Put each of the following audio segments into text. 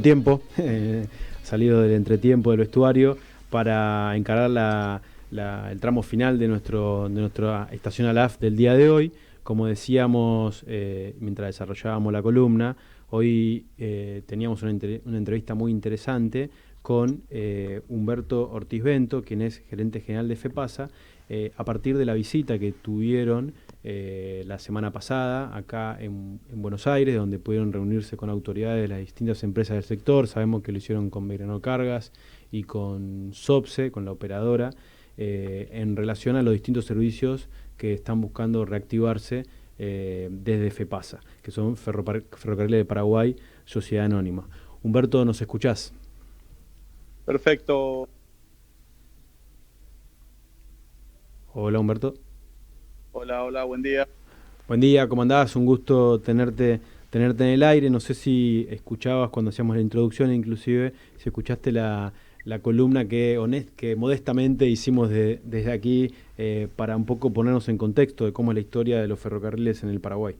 tiempo, salido del entretiempo del vestuario, para encarar el tramo final de nuestra estación ALAF del día de hoy. Como decíamos mientras desarrollábamos la columna, hoy teníamos una entrevista muy interesante con Humberto Ortiz Bento, quien es gerente general de FEPASA, a partir de la visita que tuvieron la semana pasada acá en Buenos Aires, donde pudieron reunirse con autoridades de las distintas empresas del sector. Sabemos que lo hicieron con Belgrano Cargas y con SOPSE, con la operadora, en relación a los distintos servicios que están buscando reactivarse desde FEPASA, que son Ferrocarriles de Paraguay, Sociedad Anónima. Humberto, ¿nos escuchás? Perfecto. Hola, Humberto. Hola, buen día. Buen día, ¿cómo andás? Un gusto tenerte en el aire. No sé si escuchabas cuando hacíamos la introducción, inclusive, si escuchaste la columna que modestamente hicimos desde aquí para un poco ponernos en contexto de cómo es la historia de los ferrocarriles en el Paraguay.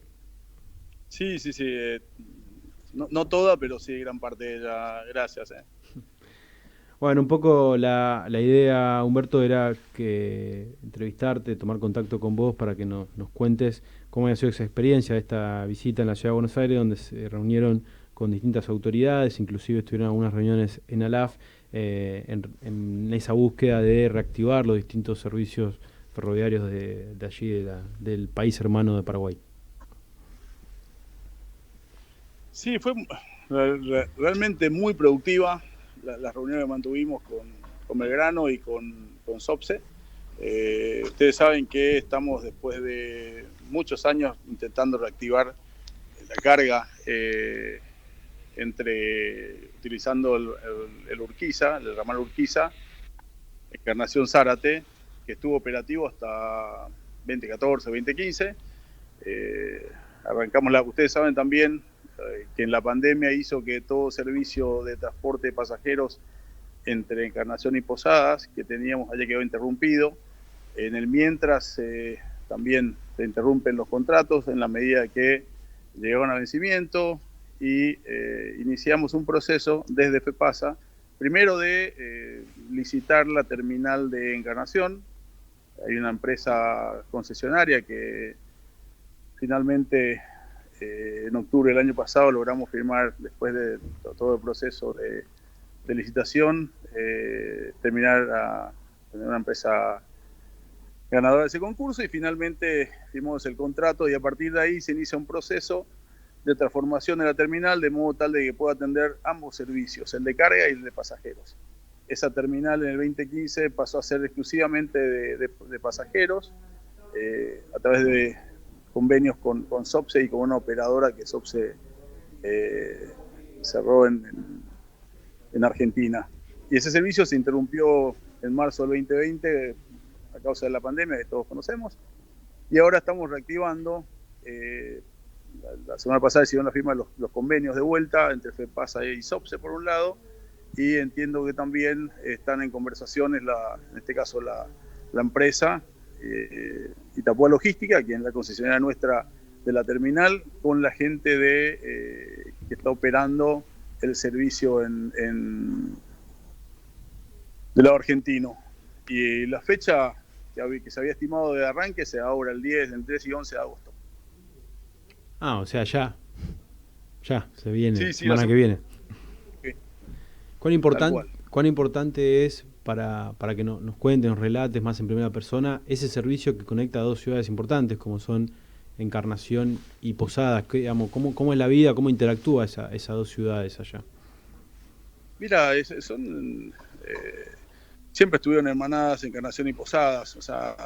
Sí. No toda, pero sí gran parte de ella. Gracias. Bueno, un poco la idea, Humberto, era que entrevistarte, tomar contacto con vos para que nos cuentes cómo ha sido esa experiencia de esta visita en la Ciudad de Buenos Aires, donde se reunieron con distintas autoridades, inclusive estuvieron algunas reuniones en ALAF, en esa búsqueda de reactivar los distintos servicios ferroviarios de allí, del país hermano de Paraguay. Sí, fue realmente muy productiva las reuniones que mantuvimos con Belgrano y con SOPSE. Ustedes saben que estamos después de muchos años intentando reactivar la carga utilizando el Urquiza, el ramal Urquiza, Encarnación Zárate, que estuvo operativo hasta 2014, 2015. Arrancamos ustedes saben también que en la pandemia hizo que todo servicio de transporte de pasajeros entre Encarnación y Posadas, que teníamos allá, quedó interrumpido. En el mientras también se interrumpen los contratos en la medida que llegaban a vencimiento y iniciamos un proceso desde FEPASA, primero de licitar la terminal de Encarnación. Hay una empresa concesionaria que finalmente en octubre del año pasado logramos firmar, después de todo el proceso de licitación, terminar a tener una empresa ganadora de ese concurso, y finalmente firmamos el contrato, y a partir de ahí se inicia un proceso de transformación de la terminal de modo tal de que pueda atender ambos servicios, el de carga y el de pasajeros. Esa terminal en el 2015 pasó a ser exclusivamente de pasajeros, a través de convenios con SOPSE y con una operadora que SOPSE cerró en Argentina. Y ese servicio se interrumpió en marzo del 2020 a causa de la pandemia que todos conocemos, y ahora estamos reactivando. La semana pasada hicieron la firma de los convenios de vuelta entre FEPASA y SOPSE por un lado, y entiendo que también están en conversaciones, en este caso la empresa Itapúa Logística, quien es la concesionaria nuestra de la terminal, con la gente que está operando el servicio del lado argentino. Y la fecha que se había estimado de arranque se da ahora el 3 y 11 de agosto. Ah, o sea, ya se viene, Sí, semana que viene. Sí. ¿Cuán importante es para que nos cuentes, nos relates más en primera persona ese servicio que conecta a dos ciudades importantes como son Encarnación y Posadas? ¿Cómo es la vida, cómo interactúa esas dos ciudades allá? Mira, siempre estuvieron hermanadas Encarnación y Posadas. O sea,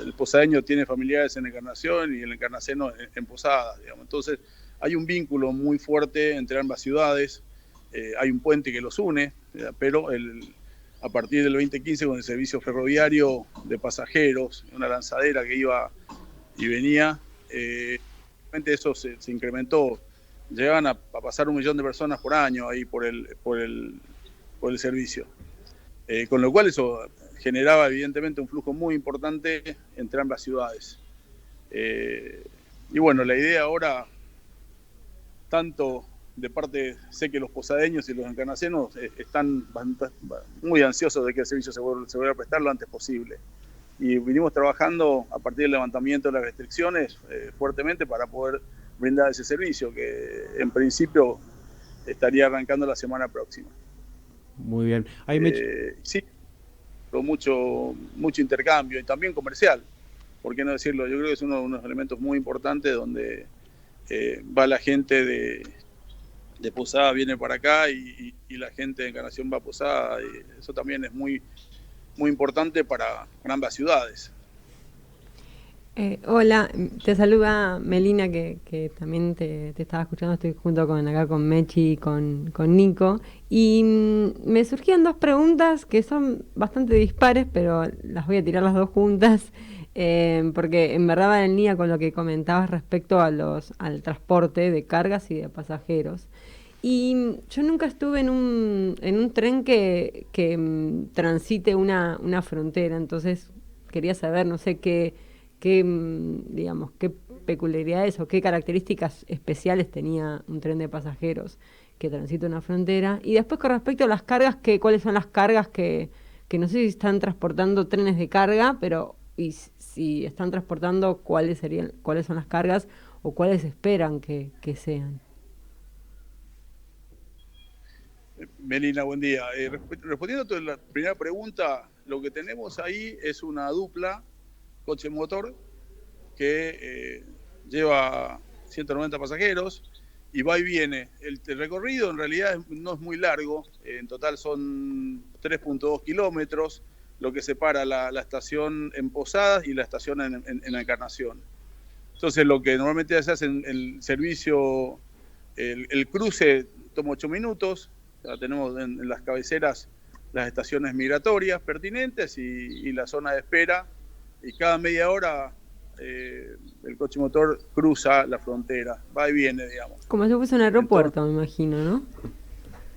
el posadeño tiene familiares en Encarnación y el encarnaceno en Posadas, digamos. Entonces, hay un vínculo muy fuerte entre ambas ciudades. Hay un puente que los une, pero a partir del 2015, con el servicio ferroviario de pasajeros, una lanzadera que iba y venía, eso se incrementó. Llegaban a pasar 1 millón de personas por año ahí por el servicio. Con lo cual eso generaba evidentemente un flujo muy importante entre ambas ciudades. Y bueno, la idea ahora, tanto de parte, sé que los posadeños y los encarnacenos están muy ansiosos de que el servicio se vuelva a prestar lo antes posible. Y vinimos trabajando a partir del levantamiento de las restricciones fuertemente para poder brindar ese servicio, que en principio estaría arrancando la semana próxima. Muy bien. Sí, con mucho intercambio y también comercial, ¿por qué no decirlo? Yo creo que es uno de los elementos muy importantes donde va la gente de Posada, viene para acá y la gente de Encarnación va a Posada. Y eso también es muy importante para ambas ciudades. Hola, te saluda Melina, que también te estaba escuchando. Estoy junto con Mechi y con Nico. Y me surgían dos preguntas que son bastante dispares, pero las voy a tirar las dos juntas. Porque en verdad va en línea con lo que comentabas respecto al transporte de cargas y de pasajeros. Y yo nunca estuve en un tren que transite una frontera, entonces quería saber, no sé digamos, qué peculiaridades o qué características especiales tenía un tren de pasajeros que transita una frontera. Y después con respecto a las cargas, ¿cuáles son las cargas que no sé si están transportando trenes de carga, pero y si están transportando, cuáles son las cargas o cuáles esperan que sean? Melina, buen día. Respondiendo a la primera pregunta, lo que tenemos ahí es una dupla coche-motor que lleva 190 pasajeros y va y viene. El recorrido en realidad no es muy largo, en total son 3.2 kilómetros, lo que separa la estación en Posadas y la estación en Encarnación. Entonces lo que normalmente se hace en el servicio, el cruce toma 8 minutos, ya tenemos en las cabeceras las estaciones migratorias pertinentes y la zona de espera, y cada media hora el coche motor cruza la frontera, va y viene, digamos. Como si fuese un aeropuerto. Entonces, me imagino, ¿no?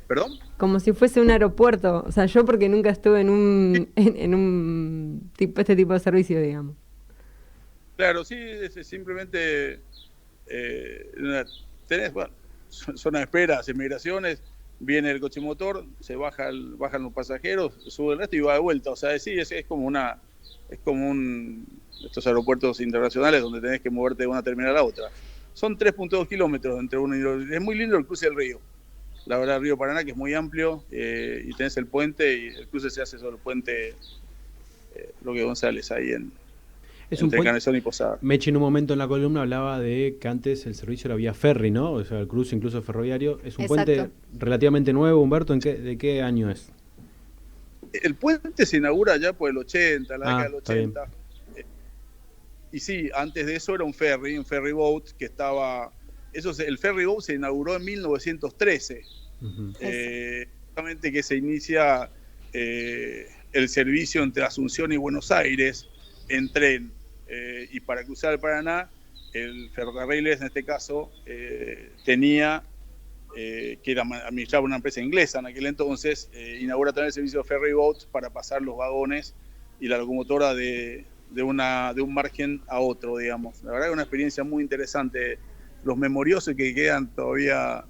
¿Perdón? Como si fuese un aeropuerto. O sea, yo porque nunca estuve este tipo de servicio, digamos. Claro, sí, simplemente tenés, zona de espera, migraciones, viene el coche motor, bajan los pasajeros, sube el resto y va de vuelta. O sea, sí, es como estos aeropuertos internacionales donde tenés que moverte de una terminal a la otra. Son 3.2 kilómetros entre uno y otro. Es muy lindo el cruce del río. La verdad, el río Paraná, que es muy amplio, y tenés el puente, y el cruce se hace sobre el puente Roque González, ahí entre Encarnación y Posada. Mechi en un momento en la columna hablaba de que antes el servicio era vía ferry, ¿no? O sea, el cruce incluso ferroviario. Es un puente relativamente nuevo, Humberto. ¿De qué año es? El puente se inaugura ya por el 80, la década del 80. Y sí, antes de eso era un ferry boat que estaba... el ferry boat se inauguró en 1913. Justamente que se inicia el servicio entre Asunción y Buenos Aires en tren. Y para cruzar el Paraná, el Ferrocarriles en este caso tenía... que era administraba una empresa inglesa en aquel entonces, inaugura también el servicio de ferry boat para pasar los vagones y la locomotora de un margen a otro, digamos. La verdad que es una experiencia muy interesante. Los memoriosos que quedan todavía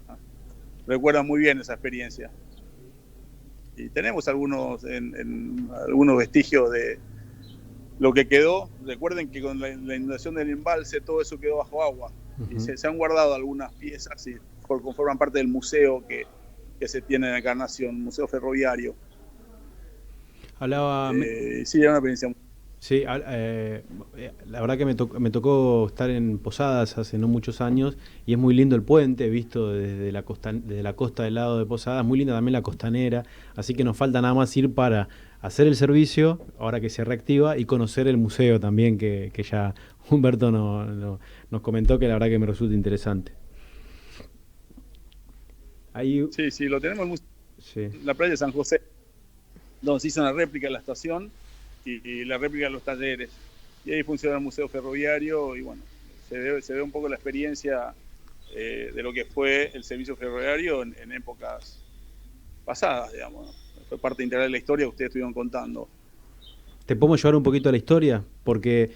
recuerdan muy bien esa experiencia. Y tenemos algunos vestigios de lo que quedó. Recuerden que con la inundación del embalse todo eso quedó bajo agua. Y se han guardado algunas piezas y conforman parte del museo que se tiene en Encarnación, Museo Ferroviario. Sí, era una experiencia. Sí, la verdad que me tocó estar en Posadas hace no muchos años y es muy lindo el puente visto desde la costa del lado de Posadas, muy linda también la costanera, así que nos falta nada más ir para hacer el servicio, ahora que se reactiva, y conocer el museo también, que ya Humberto nos comentó, que la verdad que me resulta interesante. Sí, lo tenemos en la playa de San José, donde se hizo una réplica de la estación y la réplica de los talleres. Y ahí funciona el Museo Ferroviario y bueno, se ve un poco la experiencia de lo que fue el servicio ferroviario en épocas pasadas, digamos, ¿no? Fue parte integral de la historia que ustedes estuvieron contando. ¿Te podemos llevar un poquito a la historia? Porque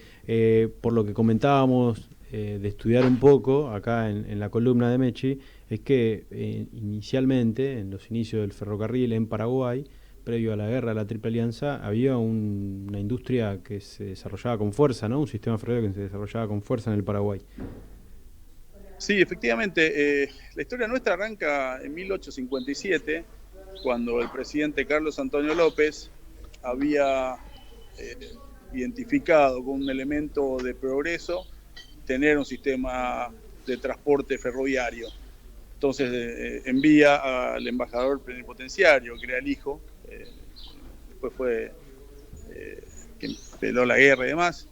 por lo que comentábamos de estudiar un poco acá en la columna de Mechi es que inicialmente, en los inicios del ferrocarril en Paraguay, previo a la guerra de la Triple Alianza, había una industria que se desarrollaba con fuerza, ¿no? Un sistema ferroviario que se desarrollaba con fuerza en el Paraguay. Sí, efectivamente. La historia nuestra arranca en 1857, cuando el presidente Carlos Antonio López había identificado como un elemento de progreso tener un sistema de transporte ferroviario. Entonces envía al embajador plenipotenciario, que era el hijo, después fue quien peleó la guerra y demás,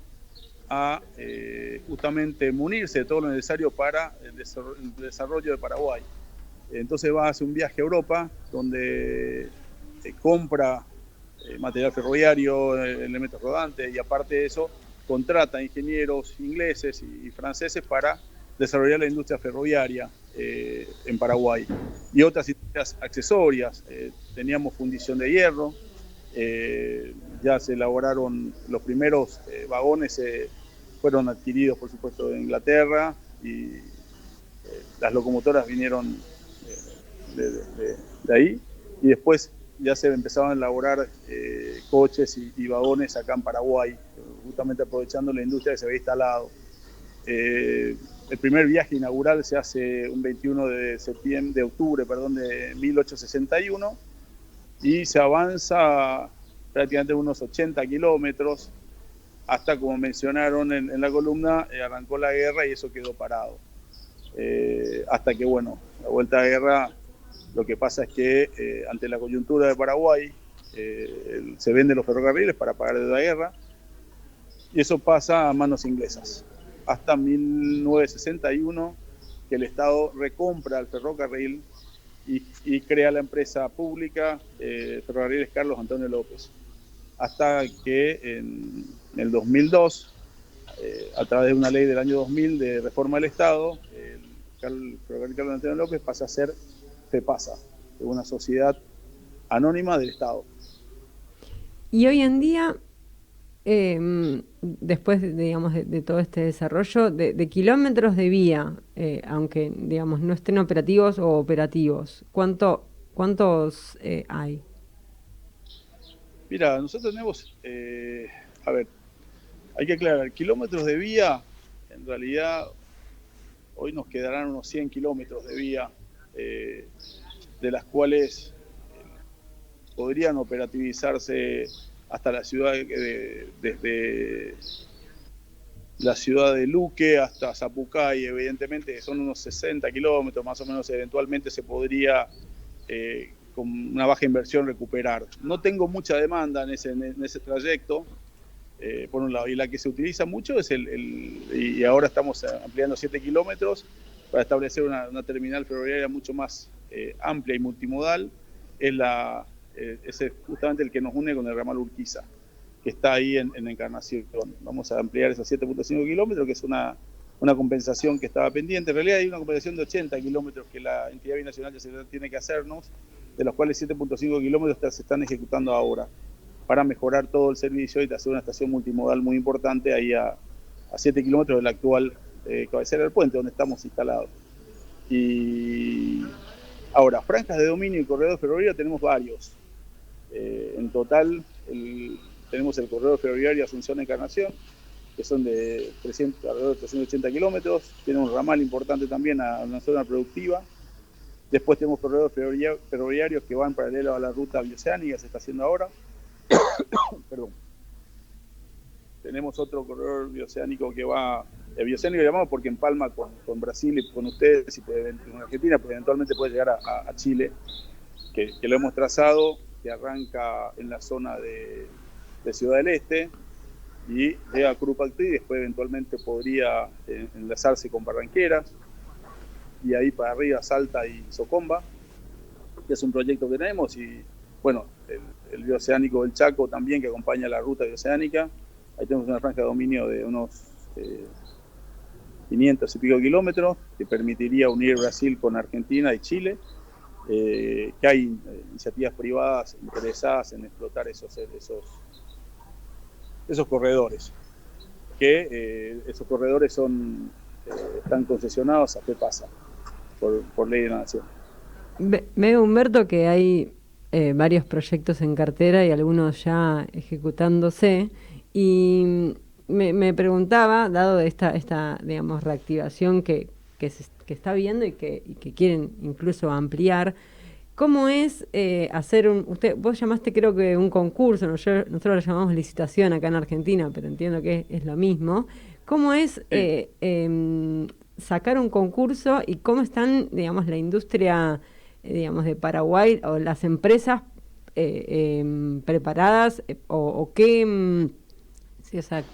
a justamente munirse de todo lo necesario para el desarrollo de Paraguay. Entonces va a hacer un viaje a Europa, donde compra material ferroviario, elementos rodantes, y aparte de eso contrata ingenieros ingleses y franceses para desarrollar la industria ferroviaria en Paraguay y otras industrias accesorias. Teníamos fundición de hierro, ya se elaboraron los primeros vagones, fueron adquiridos por supuesto de Inglaterra, y las locomotoras vinieron de ahí, y después ya se empezaban a elaborar coches y vagones acá en Paraguay, justamente aprovechando la industria que se había instalado. El primer viaje inaugural se hace un 21 de octubre de 1861, y se avanza prácticamente unos 80 kilómetros, hasta, como mencionaron en la columna, arrancó la guerra y eso quedó parado. Hasta que, bueno, la vuelta de guerra, lo que pasa es que ante la coyuntura de Paraguay, se venden los ferrocarriles para pagar la guerra, y eso pasa a manos inglesas. Hasta 1961, que el Estado recompra el ferrocarril y crea la empresa pública Ferrocarriles Carlos Antonio López. Hasta que en el 2002, a través de una ley del año 2000 de reforma del Estado, el Ferrocarril Carlos Antonio López pasa a ser FEPASA, una sociedad anónima del Estado. Y hoy en día, después digamos, de todo este desarrollo de kilómetros de vía, aunque digamos no estén operativos o operativos, ¿cuántos hay? Mira, nosotros tenemos, a ver, hay que aclarar, kilómetros de vía, en realidad hoy nos quedarán unos 100 kilómetros de vía, de las cuales podrían operativizarse hasta la ciudad, desde la ciudad de Luque hasta Zapucay, evidentemente son unos 60 kilómetros, más o menos. Eventualmente se podría, con una baja inversión, recuperar. No tengo mucha demanda en ese trayecto, por un lado, y la que se utiliza mucho es y ahora estamos ampliando 7 kilómetros para establecer una terminal ferroviaria mucho más amplia y multimodal. Es justamente el que nos une con el ramal Urquiza, que está ahí en Encarnación. Vamos a ampliar esos 7.5 kilómetros, que es una compensación que estaba pendiente. En realidad hay una compensación de 80 kilómetros que la entidad binacional ya se tiene que hacernos, de los cuales 7.5 kilómetros se están ejecutando ahora, para mejorar todo el servicio y hacer una estación multimodal muy importante ahí a 7 kilómetros de la actual cabecera del puente, donde estamos instalados. Y ahora, franjas de dominio y corredor ferroviario tenemos varios. En total tenemos el corredor ferroviario Asunción-Encarnación, que son de alrededor de 380 kilómetros. Tiene un ramal importante también a una zona productiva. Después tenemos corredores ferroviarios que van paralelo a la ruta bioceánica que se está haciendo ahora. Perdón. Tenemos otro corredor bioceánico que va, el bioceánico llamamos porque empalma con Brasil y con ustedes, y con Argentina, pero eventualmente puede llegar a Chile, que lo hemos trazado, que arranca en la zona de Ciudad del Este y llega a Curupactí, y después eventualmente podría enlazarse con Barranqueras, y ahí para arriba Salta y Socomba, que es un proyecto que tenemos. Y bueno, el bioceánico del Chaco también, que acompaña la ruta bioceánica. Ahí tenemos una franja de dominio de unos 500 y pico kilómetros, que permitiría unir Brasil con Argentina y Chile. Que hay iniciativas privadas interesadas en explotar esos corredores, que esos corredores son están concesionados a FEPASA por ley de la Nación. Veo, Humberto, que hay varios proyectos en cartera y algunos ya ejecutándose. Y me preguntaba, dado esta digamos, reactivación que está viendo y que quieren incluso ampliar, ¿cómo es hacer vos llamaste creo que un concurso, nosotros lo llamamos licitación acá en Argentina, pero entiendo que es lo mismo. ¿Cómo es sacar un concurso y cómo están, digamos, la industria, digamos, de Paraguay o las empresas preparadas o qué, sí, o sea,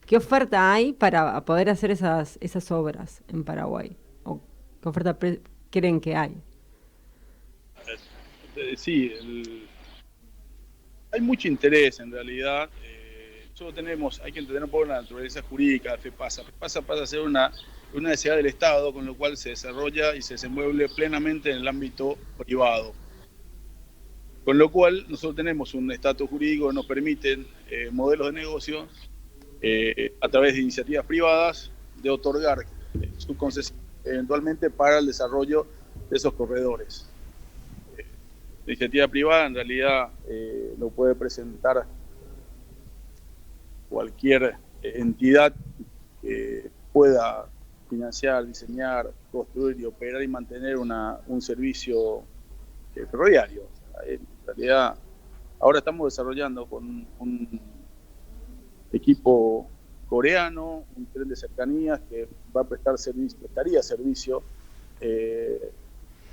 qué oferta hay para poder hacer esas obras en Paraguay? ¿O qué oferta creen que hay? Sí, hay mucho interés en realidad. Solo hay que entender un poco la naturaleza jurídica de FEPASA. FEPASA pasa a ser una necesidad del Estado, con lo cual se desarrolla y se desenvuelve plenamente en el ámbito privado. Con lo cual nosotros tenemos un estatus jurídico que nos permite modelos de negocio a través de iniciativas privadas de otorgar sus concesiones eventualmente para el desarrollo de esos corredores. La iniciativa privada en realidad lo puede presentar cualquier entidad que pueda financiar, diseñar, construir y operar y mantener un servicio ferroviario. En realidad, ahora estamos desarrollando con un equipo coreano un tren de cercanías que va a prestaría servicio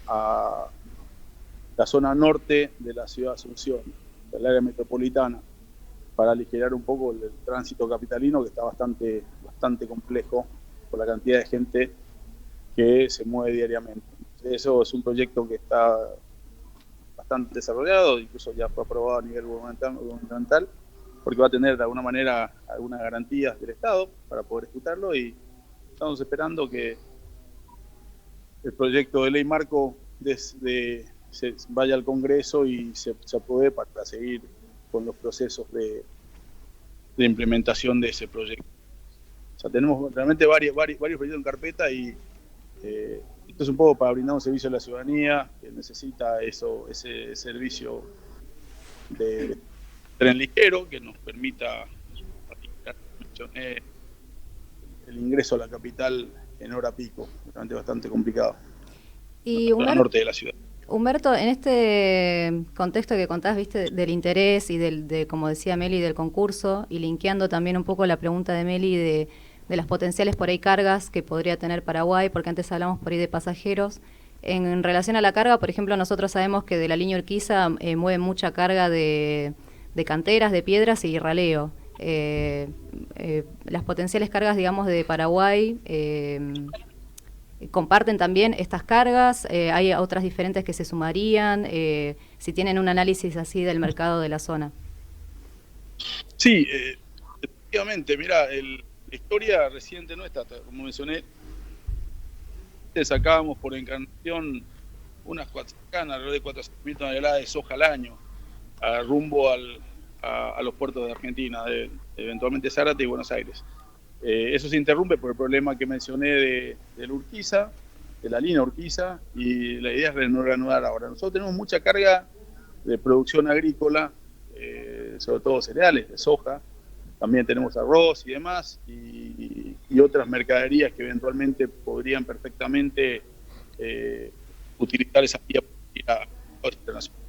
a la zona norte de la ciudad de Asunción, del área metropolitana, para aligerar un poco el tránsito capitalino, que está bastante complejo por la cantidad de gente que se mueve diariamente. Eso es un proyecto que está bastante desarrollado, incluso ya fue aprobado a nivel gubernamental, porque va a tener de alguna manera algunas garantías del Estado para poder ejecutarlo, y estamos esperando que el proyecto de ley marco se vaya al Congreso y se apruebe para seguir con los procesos de implementación de ese proyecto. O sea, tenemos realmente varios proyectos en carpeta, y esto es un poco para brindar un servicio a la ciudadanía que necesita ese servicio de tren ligero que nos permita el ingreso a la capital en hora pico, realmente bastante complicado. Y al norte de la ciudad. Humberto, en este contexto que contás, viste, del interés y de, como decía Meli, del concurso, y linkeando también un poco la pregunta de Meli de las potenciales por ahí cargas que podría tener Paraguay, porque antes hablamos por ahí de pasajeros. En relación a la carga, por ejemplo, nosotros sabemos que de la línea Urquiza mueve mucha carga de canteras, de piedras y raleo. Las potenciales cargas, digamos, de Paraguay comparten también estas cargas, hay otras diferentes que se sumarían, si tienen un análisis así del mercado de la zona. Sí, efectivamente, mira, la historia reciente nuestra, como mencioné, sacábamos por Encarnación unas alrededor de 400.000 toneladas de soja al año, rumbo a los puertos de Argentina, eventualmente Zárate y Buenos Aires. Eso se interrumpe por el problema que mencioné del Urquiza, de la línea Urquiza, y la idea es reanudar ahora. Nosotros tenemos mucha carga de producción agrícola, sobre todo cereales, de soja, también tenemos arroz y demás, y otras mercaderías que eventualmente podrían perfectamente utilizar esa vía internacional.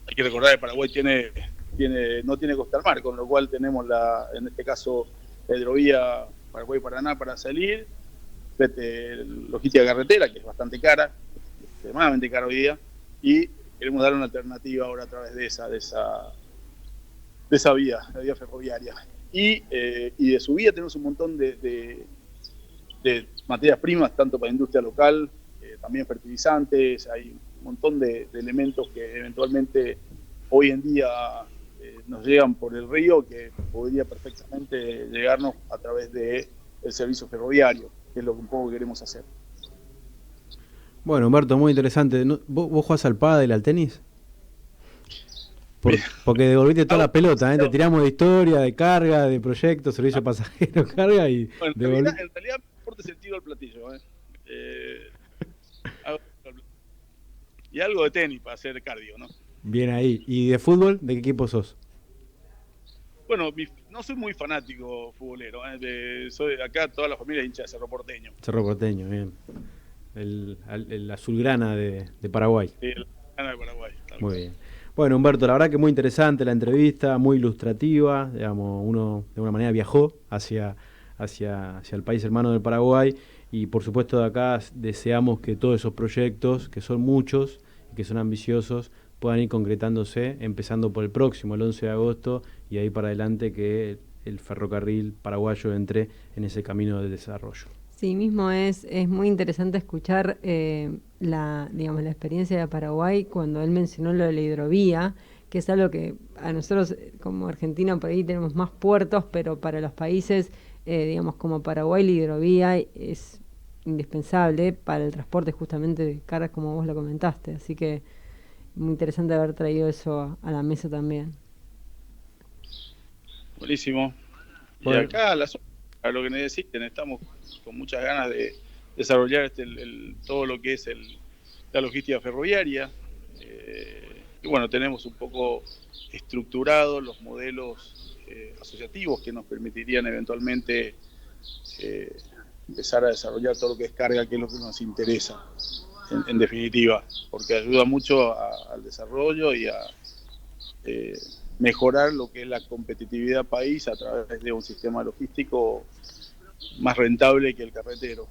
Hay que recordar que Paraguay no tiene costa al mar, con lo cual tenemos en este caso la hidrovía Paraguay-Paraná para salir, logística carretera, que es bastante cara, extremadamente cara hoy día, y queremos dar una alternativa ahora a través de esa vía, la vía ferroviaria. Y de su vía tenemos un montón de materias primas, tanto para la industria local, también fertilizantes, hay un montón de elementos que eventualmente hoy en día nos llegan por el río, que podría perfectamente llegarnos a través del servicio ferroviario, que es lo que un poco queremos hacer. Bueno, Humberto, muy interesante. ¿Vos jugás al pádel, al tenis? porque devolviste toda la pelota, ¿eh? Te tiramos de historia, de carga, de proyectos, servicio pasajero, carga y... Bueno, en realidad me importa el tiro al platillo. Y algo de tenis para hacer cardio, ¿no? Bien ahí. ¿Y de fútbol? ¿De qué equipo sos? Bueno, no soy muy fanático futbolero. Soy acá, toda la familia es hincha de Cerro Porteño. Cerro Porteño, bien. El azulgrana de Paraguay. Sí, el azulgrana de Paraguay. Muy bien. Bueno, Humberto, la verdad que muy interesante la entrevista, muy ilustrativa. Digamos, uno de alguna manera viajó hacia el país hermano del Paraguay y por supuesto de acá deseamos que todos esos proyectos, que son muchos y que son ambiciosos, puedan ir concretándose, empezando por el próximo, el 11 de agosto, y ahí para adelante que el ferrocarril paraguayo entre en ese camino del desarrollo. Sí, mismo es muy interesante escuchar la experiencia de Paraguay cuando él mencionó lo de la hidrovía, que es algo que a nosotros como Argentina por ahí tenemos más puertos, pero para los países, como Paraguay, la hidrovía es indispensable para el transporte justamente de cargas como vos lo comentaste, así que muy interesante haber traído eso a la mesa también. Buenísimo. Y bueno, acá a lo que necesiten, estamos con muchas ganas de desarrollar todo lo que es la logística ferroviaria. Y bueno, tenemos un poco estructurados los modelos asociativos que nos permitirían eventualmente empezar a desarrollar todo lo que es carga, que es lo que nos interesa, en definitiva, porque ayuda mucho al desarrollo y a mejorar lo que es la competitividad país a través de un sistema logístico más rentable que el carretero.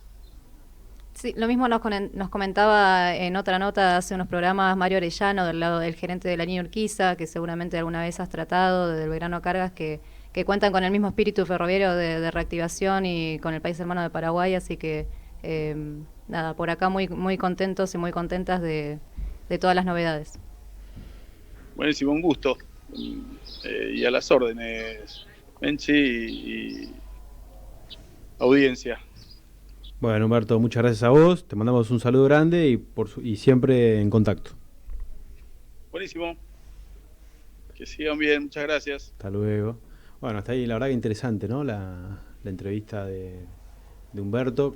Sí, lo mismo nos comentaba en otra nota hace unos programas Mario Orellano, del lado del gerente de la línea Urquiza, que seguramente alguna vez has tratado, del Belgrano Cargas, que cuentan con el mismo espíritu ferroviario de reactivación y con el país hermano de Paraguay, así que nada, por acá muy, muy contentos y muy contentas de todas las novedades. Buenísimo, un gusto. Y a las órdenes, Menchi y audiencia. Bueno, Humberto, muchas gracias a vos, te mandamos un saludo grande y siempre en contacto. Buenísimo. Que sigan bien, muchas gracias. Hasta luego. Bueno, hasta ahí la verdad que interesante, ¿no? La entrevista de Humberto.